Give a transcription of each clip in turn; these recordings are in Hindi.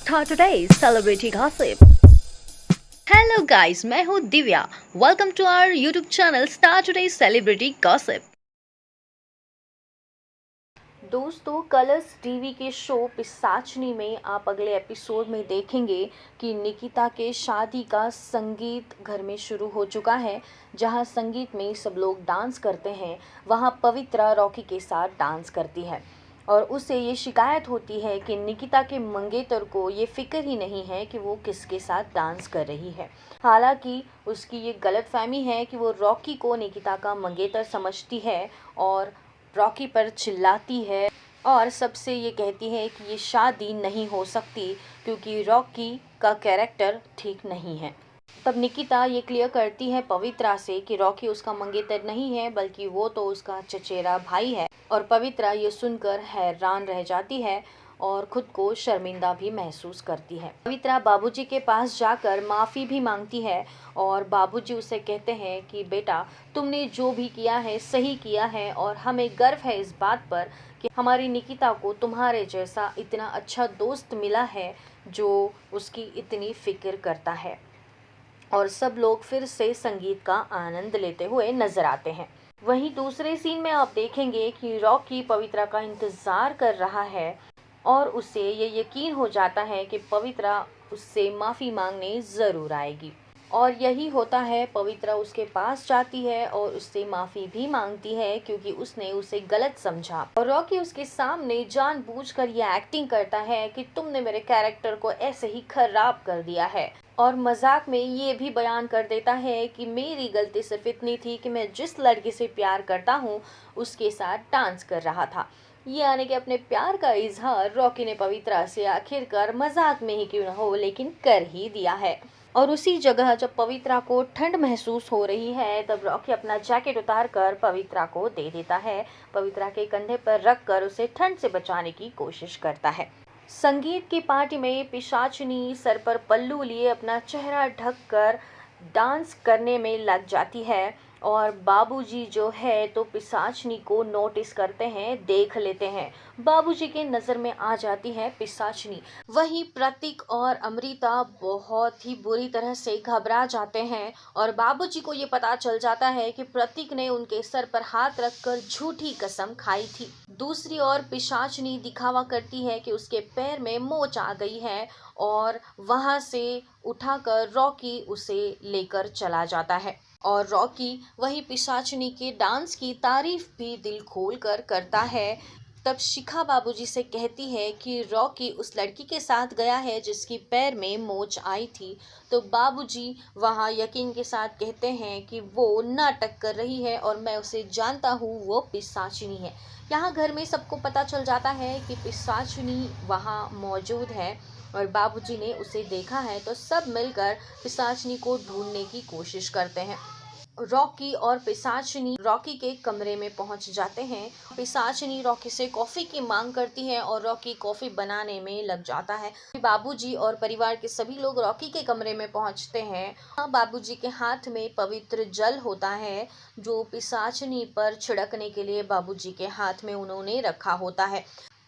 start today's celebrity gossip. Hello guys, मैं हूँ Divya. Welcome to our YouTube channel Star Today's Celebrity Gossip. दोस्तों, कलर्स टीवी के शो पिशाचनी में आप अगले एपिसोड में देखेंगे कि निकिता के शादी का संगीत घर में शुरू हो चुका है. जहां संगीत में सब लोग डांस करते हैं, वहां पवित्रा रॉकी के साथ डांस करती है और उसे ये शिकायत होती है कि निकिता के मंगेतर को ये फिक्र ही नहीं है कि वो किसके साथ डांस कर रही है. हालांकि उसकी ये गलतफहमी है कि वो रॉकी को निकिता का मंगेतर समझती है और रॉकी पर चिल्लाती है और सबसे ये कहती है कि ये शादी नहीं हो सकती क्योंकि रॉकी का कैरेक्टर ठीक नहीं है. तब निकिता ये क्लियर करती है पवित्रा से कि रॉकी उसका मंगेतर नहीं है बल्कि वो तो उसका चचेरा भाई है. और पवित्रा ये सुनकर हैरान रह जाती है और खुद को शर्मिंदा भी महसूस करती है. पवित्रा बाबूजी के पास जाकर माफ़ी भी मांगती है और बाबूजी उसे कहते हैं कि बेटा, तुमने जो भी किया है सही किया है और हमें गर्व है इस बात पर कि हमारी निकिता को तुम्हारे जैसा इतना अच्छा दोस्त मिला है जो उसकी इतनी फिक्र करता है. और सब लोग फिर से संगीत का आनंद लेते हुए नजर आते हैं. वहीं दूसरे सीन में आप देखेंगे कि रॉकी पवित्रा का इंतज़ार कर रहा है और उसे ये यकीन हो जाता है कि पवित्रा उससे माफ़ी मांगने ज़रूर आएगी. और यही होता है. पवित्रा उसके पास जाती है और उससे माफ़ी भी मांगती है क्योंकि उसने उसे गलत समझा. और रॉकी उसके सामने जानबूझकर ये एक्टिंग करता है कि तुमने मेरे कैरेक्टर को ऐसे ही खराब कर दिया है और मजाक में ये भी बयान कर देता है कि मेरी गलती सिर्फ इतनी थी कि मैं जिस लड़की से प्यार करता हूँ उसके साथ डांस कर रहा था. ये यानी कि अपने प्यार का इजहार रॉकी ने पवित्रा से आखिरकार मजाक में ही क्यों न हो लेकिन कर ही दिया है. और उसी जगह जब पवित्रा को ठंड महसूस हो रही है तब रॉकी अपना जैकेट उतार कर पवित्रा को दे देता है. पवित्रा के कंधे पर रखकर उसे ठंड से बचाने की कोशिश करता है. संगीत की पार्टी में पिशाचनी सर पर पल्लू लिए अपना चेहरा ढककर डांस करने में लग जाती है और बाबूजी जो है तो पिशाचनी को नोटिस करते हैं, देख लेते हैं. बाबूजी के नज़र में आ जाती है पिशाचनी. वहीं प्रतीक और अमृता बहुत ही बुरी तरह से घबरा जाते हैं और बाबूजी को ये पता चल जाता है कि प्रतीक ने उनके सर पर हाथ रखकर झूठी कसम खाई थी. दूसरी ओर पिशाचनी दिखावा करती है कि उसके पैर में मोच आ गई है और वहां से उठाकर रॉकी उसे लेकर चला जाता है. और रॉकी वही पिशाचनी के डांस की तारीफ भी दिल खोल कर करता है. तब शिखा बाबूजी से कहती है कि रॉकी उस लड़की के साथ गया है जिसकी पैर में मोच आई थी. तो बाबूजी वहाँ यकीन के साथ कहते हैं कि वो नाटक कर रही है और मैं उसे जानता हूँ, वो पिशाचनी है. यहाँ घर में सबको पता चल जाता है कि पिशाचनी वहाँ मौजूद है और बाबूजी ने उसे देखा है. तो सब मिलकर पिशाचनी को ढूंढने की कोशिश करते हैं. रॉकी और पिशाचनी रॉकी के कमरे में पहुंच जाते हैं. पिशाचनी रॉकी से कॉफ़ी की मांग करती है और रॉकी कॉफ़ी बनाने में लग जाता है. बाबूजी और परिवार के सभी लोग रॉकी के कमरे में पहुंचते हैं. बाबूजी के हाथ में पवित्र जल होता है जो पिशाचनी पर छिड़कने के लिए बाबूजी के हाथ में उन्होंने रखा होता है.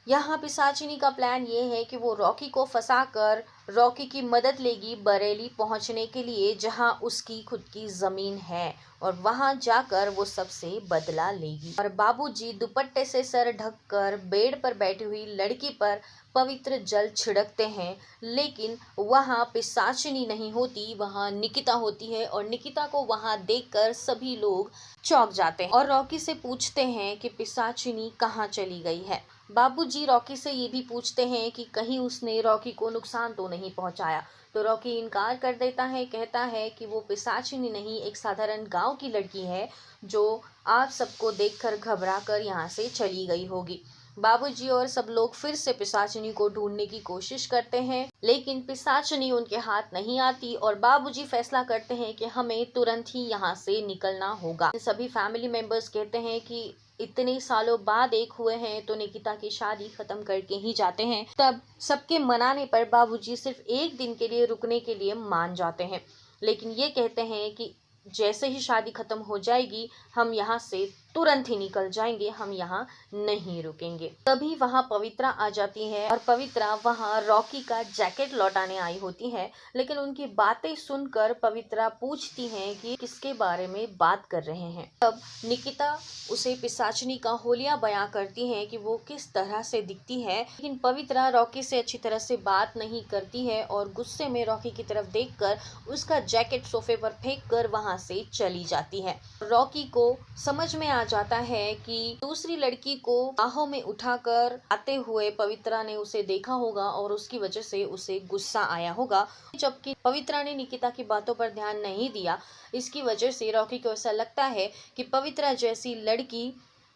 यहाँ पिशाचिनी का प्लान ये है कि वो रॉकी को फंसाकर रॉकी की मदद लेगी बरेली पहुँचने के लिए जहाँ उसकी खुद की ज़मीन है और वहाँ जाकर वो सबसे बदला लेगी. और बाबूजी दुपट्टे से सर ढककर बेड पर बैठी हुई लड़की पर पवित्र जल छिड़कते हैं लेकिन वहाँ पिशाचिनी नहीं होती, वहाँ निकिता होती है. और निकिता को वहाँ देखकर सभी लोग चौंक जाते हैं और रॉकी से पूछते हैं कि पिशाचिनी कहाँ चली गई है. बाबूजी रॉकी से ये भी पूछते हैं कि कहीं उसने रॉकी को नुकसान तो नहीं पहुंचाया. तो रॉकी इनकार कर देता है, कहता है कि वो पिशाचिनी नहीं, एक साधारण गांव की लड़की है जो आप सबको देखकर घबरा कर यहाँ से चली गई होगी. बाबूजी और सब लोग फिर से पिशाचिनी को ढूंढने की कोशिश करते हैं लेकिन पिशाचिनी उनके हाथ नहीं आती और बाबूजी फैसला करते हैं कि हमें तुरंत ही यहाँ से निकलना होगा. सभी फैमिली मेंबर्स कहते हैं कि इतने सालों बाद एक हुए हैं तो निकिता की शादी खत्म करके ही जाते हैं. तब सबके मनाने पर बाबूजी सिर्फ एक दिन के लिए रुकने के लिए मान जाते हैं लेकिन ये कहते हैं कि जैसे ही शादी खत्म हो जाएगी हम यहाँ से तुरंत ही निकल जाएंगे, हम यहाँ नहीं रुकेंगे। तभी वहाँ पवित्रा आ जाती है और पवित्रा वहाँ रॉकी का जैकेट लौटाने आई होती है। लेकिन उनकी बातें सुनकर पवित्रा पूछती हैं कि किसके बारे में बात कर रहे हैं। तब निकिता उसे पिशाचनी का होलिया बयां करती है कि वो किस तरह से दिखती है। लेकिन पवित्रा रॉकी से अच्छी तरह से बात नहीं करती है और गुस्से में रॉकी की तरफ देखकर उसका जैकेट सोफे पर फेंक कर वहां से चली जाती है। रॉकी को समझ में आ जाता है कि दूसरी लड़की को बाहों में उठाकर आते हुए पवित्रा ने उसे देखा होगा और उसकी वजह से उसे गुस्सा आया होगा। जबकि पवित्रा ने निकिता की बातों पर ध्यान नहीं दिया। इसकी वजह से रॉकी को ऐसा लगता है कि पवित्रा जैसी लड़की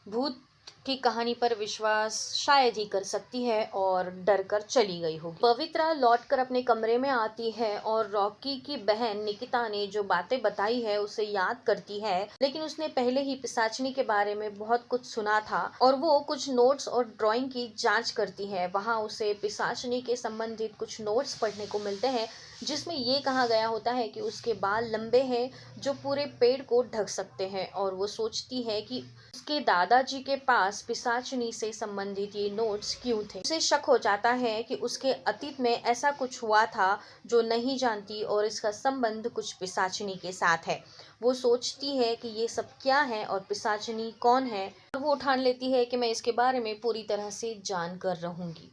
भूत की कहानी पर विश्वास शायद ही कर सकती है और डर कर चली गई होगी। पवित्रा लौटकर अपने कमरे में आती है और रॉकी की बहन निकिता ने जो बातें बताई है उसे याद करती है। लेकिन उसने पहले ही पिशाचनी के बारे में बहुत कुछ सुना था और वो कुछ नोट्स और ड्राइंग की जांच करती है। वहाँ उसे पिशाचनी के संबंधित कुछ नोट्स पढ़ने को मिलते हैं जिसमें ये कहा गया होता है कि उसके बाल लंबे हैं जो पूरे पेड़ को ढक सकते हैं। और वो सोचती है कि उसके दादाजी के पास पिशाचनी से संबंधित ये नोट्स क्यों थे। उसे शक हो जाता है कि उसके अतीत में ऐसा कुछ हुआ था जो नहीं जानती और इसका संबंध कुछ पिशाचनी के साथ है। वो सोचती है कि ये सब क्या है और पिशाचनी कौन है और वो ठान लेती है कि मैं इसके बारे में पूरी तरह से जान कर रहूंगी।